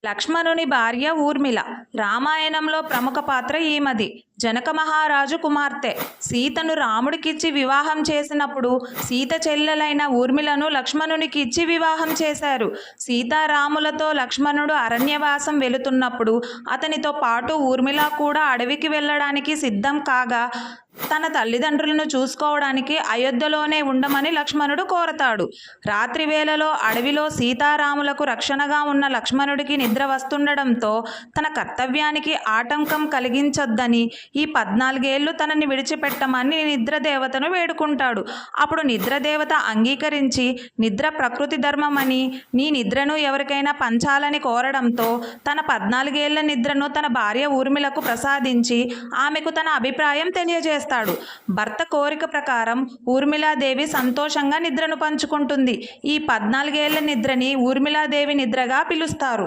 లక్ష్మణుని భార్య ఊర్మిళ. రామాయణంలో ప్రముఖ పాత్ర ఈమెది. జనక మహారాజు కుమార్తె. సీతను రాముడికిచ్చి వివాహం చేసినప్పుడు సీత చెల్లెలైన ఊర్మిళను లక్ష్మణునికి ఇచ్చి వివాహం చేశారు. సీతారాములతో లక్ష్మణుడు అరణ్యవాసం వెళుతున్నప్పుడు అతనితో పాటు ఊర్మిళ కూడా అడవికి వెళ్ళడానికి సిద్ధం కాగా తన తల్లిదండ్రులను చూసుకోవడానికి అయోధ్యలోనే ఉండమని లక్ష్మణుడు కోరతాడు. రాత్రి వేళలో అడవిలో సీతారాములకు రక్షణగా ఉన్న లక్ష్మణుడికి నిద్ర వస్తుండడంతో తన కర్తవ్యానికి ఆటంకం కలిగించొద్దని ఈ 14 ఏళ్లు తనని విడిచిపెట్టమని నిద్రదేవతను వేడుకుంటాడు. అప్పుడు నిద్రదేవత అంగీకరించి నిద్ర ప్రకృతి ధర్మమని నీ నిద్రను ఎవరికైనా పంచాలని కోరడంతో తన 14 ఏళ్ల నిద్రను తన భార్య ఊర్మిళకు ప్రసాదించి ఆమెకు తన అభిప్రాయం తెలియజేస్తాడు. భర్త కోరిక ప్రకారం ఊర్మిళాదేవి సంతోషంగా నిద్రను పంచుకుంటుంది. ఈ 14 ఏళ్ల నిద్రని ఊర్మిళాదేవి నిద్రగా పిలుస్తారు.